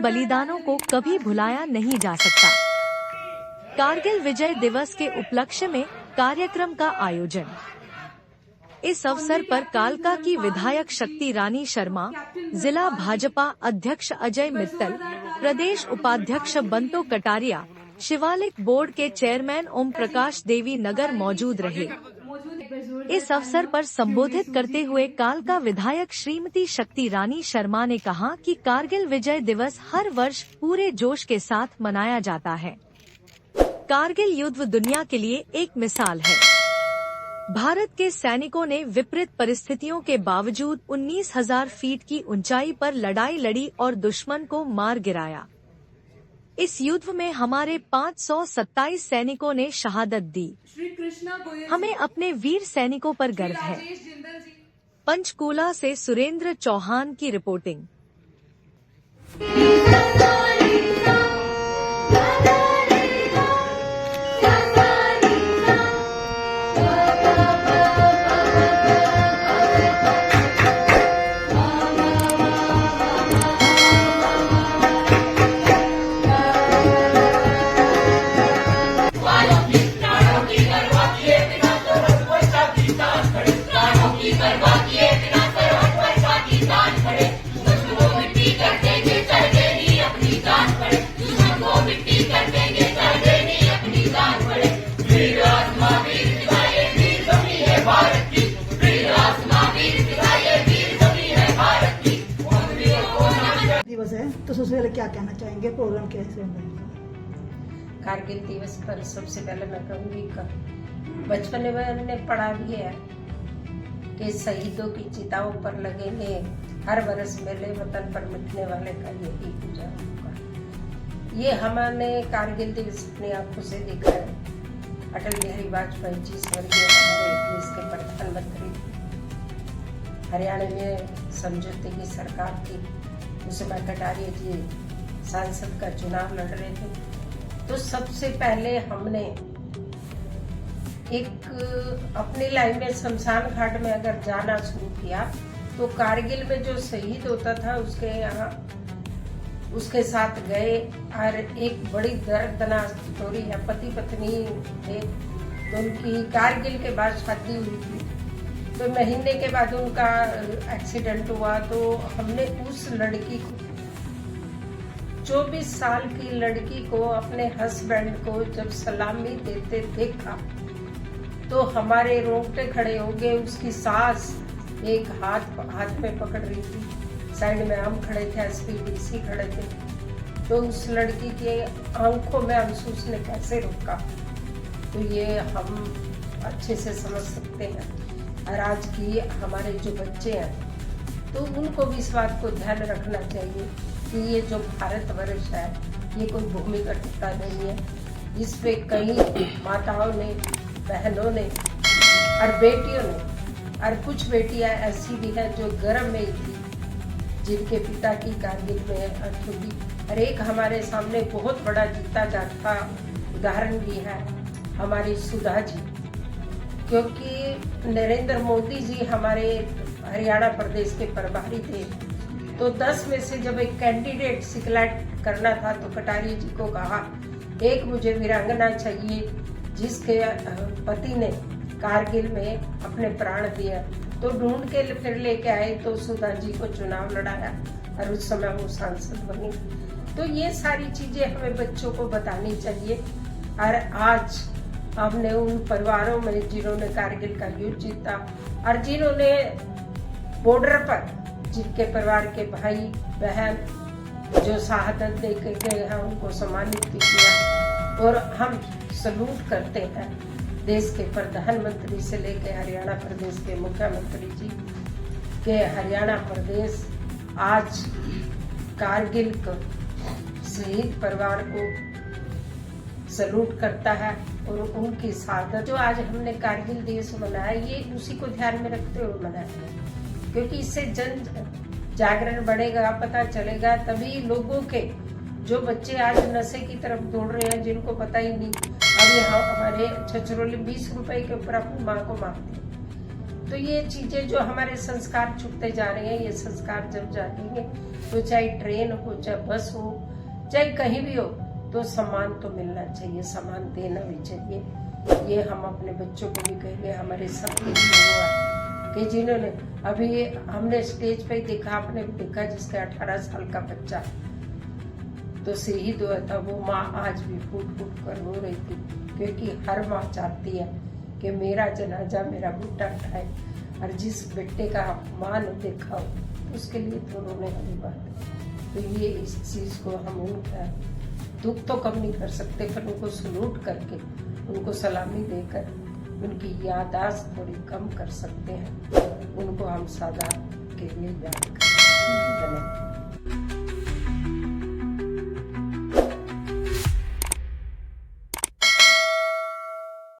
बलिदानों को कभी भुलाया नहीं जा सकता। कारगिल विजय दिवस के उपलक्ष्य में कार्यक्रम का आयोजन। इस अवसर पर कालका की विधायक शक्ति रानी शर्मा, जिला भाजपा अध्यक्ष अजय मित्तल, प्रदेश उपाध्यक्ष बंतो कटारिया, शिवालिक बोर्ड के चेयरमैन ओम प्रकाश देवी नगर मौजूद रहे। इस अवसर पर संबोधित करते हुए कालका विधायक श्रीमती शक्ति रानी शर्मा ने कहा कि कारगिल विजय दिवस हर वर्ष पूरे जोश के साथ मनाया जाता है। कारगिल युद्ध दुनिया के लिए एक मिसाल है। भारत के सैनिकों ने विपरीत परिस्थितियों के बावजूद 19,000 फीट की ऊंचाई पर लड़ाई लड़ी और दुश्मन को मार गिराया। इस युद्ध में हमारे 527 सैनिकों ने शहादत दी। हमें अपने वीर सैनिकों पर गर्व है। पंचकूला से सुरेंद्र चौहान की रिपोर्टिंग। दिवस है तो सबसे पहले क्या कहना चाहेंगे प्रोग्राम कैसे होगा? कारगिल दिवस पर सबसे पहले मैं कहूँगी बचपन में हमने पढ़ा भी है कि शहीदों की चिताओं पर लगेंगे हर बरस मेले, वतन पर मिटने वाले का यही गुजर होगा। ये हमने कारगिल दिवस अपनी आंखों से देखा है। अटल बिहारी वाजपेयी जी स्वर्गीय हमारे देश के प्रधानमंत्री, हरियाणा में समझौते की सरकार थी, उसमें कटारिया जी सांसद का चुनाव लड़ रहे थे। तो सबसे पहले हमने एक अपनी लाइफ में शमशान घाट में अगर जाना शुरू किया तो कारगिल में जो शहीद होता था उसके यहाँ उसके साथ गए। और एक बड़ी दर्दनाक स्टोरी है, पति पत्नी थे तो उनकी कारगिल के बाद शादी हुई थी, तो महीने के बाद उनका एक्सीडेंट हुआ। तो हमने उस लड़की को 24 साल की लड़की को अपने हस्बैंड को जब सलामी देते देखा तो हमारे रोंगटे खड़े हो गए। उसकी सास एक हाथ में पकड़ रही थी, साइड में हम खड़े थे, एसपी डीसी खड़े थे। तो उस लड़की के आंखों में आंसू उसने कैसे रोका, तो ये हम अच्छे से समझ सकते हैं। और आज की हमारे जो बच्चे हैं तो उनको भी इस बात को ध्यान रखना चाहिए कि ये जो भारतवर्ष है ये कोई भूमि का टुकड़ा नहीं है। इस पे कई माताओं ने, बहनों ने और बेटियों ने, और कुछ बेटियां ऐसी भी हैं जो गर्भ में थी जिनके पिता की कारगिल में अर्थ हुई। और एक हमारे सामने बहुत बड़ा जीता जागता उदाहरण भी है हमारी सुधा जी, क्योंकि नरेंद्र मोदी जी हमारे हरियाणा प्रदेश के प्रभारी थे। तो 10 में से जब एक कैंडिडेट सिलेक्ट करना था तो कटारिया जी को कहा एक मुझे वीरांगना चाहिए जिसके पति ने कारगिल में अपने प्राण दिया। तो ढूंढ के फिर लेके आए तो सुधा जी को चुनाव लड़ाया और उस समय वो सांसद बनी। तो ये सारी चीजें हमें बच्चों को बतानी चाहिए। और आज हमने उन परिवारों में जिन्होंने कारगिल का युद्ध जीता और जिन्होंने बॉर्डर पर जिनके परिवार के भाई बहन जो शहादत दे के गए हैं उनको सम्मानित भी किया। और हम सलूट करते हैं देश के प्रधानमंत्री से लेकर हरियाणा प्रदेश के मुख्यमंत्री जी के हरियाणा प्रदेश आज कारगिल को शहीद परिवार को सलूट करता है। और उनकी शहादत जो आज हमने कारगिल दिवस मनाया ये उसी को ध्यान में रखते हुए मनाया है, क्योंकि इससे जन जागरण बढ़ेगा, पता चलेगा, तभी लोगों के जो बच्चे आज नशे की तरफ दौड़ रहे हैं जिनको पता ही नहीं। अब यहाँ हमारे छछरौली 20 रुपए के ऊपर अपनी माँ को मारते हैं। तो ये चीजें जो हमारे संस्कार छूटते जा रहे हैं, ये संस्कार जब जागेंगे तो चाहे ट्रेन हो, चाहे बस हो, चाहे कहीं भी हो, तो सम्मान तो मिलना चाहिए, सम्मान देना भी चाहिए। ये हम अपने बच्चों को भी कहेंगे, हमारे सबके कि जिन्होंने अभी हमने स्टेज पे देखा, आपने भी देखा, जिसके 18 साल का बच्चा तो शहीद हुआ था, वो माँ आज भी फूट फूट कर रो रही थी, क्योंकि हर माँ चाहती है कि मेरा जनाजा मेरा बेटा उठाए, और जिस बेटे का अपमान देखा हो उसके लिए तो रोने वाली बात है। तो ये इस चीज को हम उनका दुख तो कम नहीं कर सकते, पर उनको सलूट करके, उनको सलामी देकर उनकी याददाश्त थोड़ी कम कर सकते हैं। उनको हम सदा के लिए याद करें।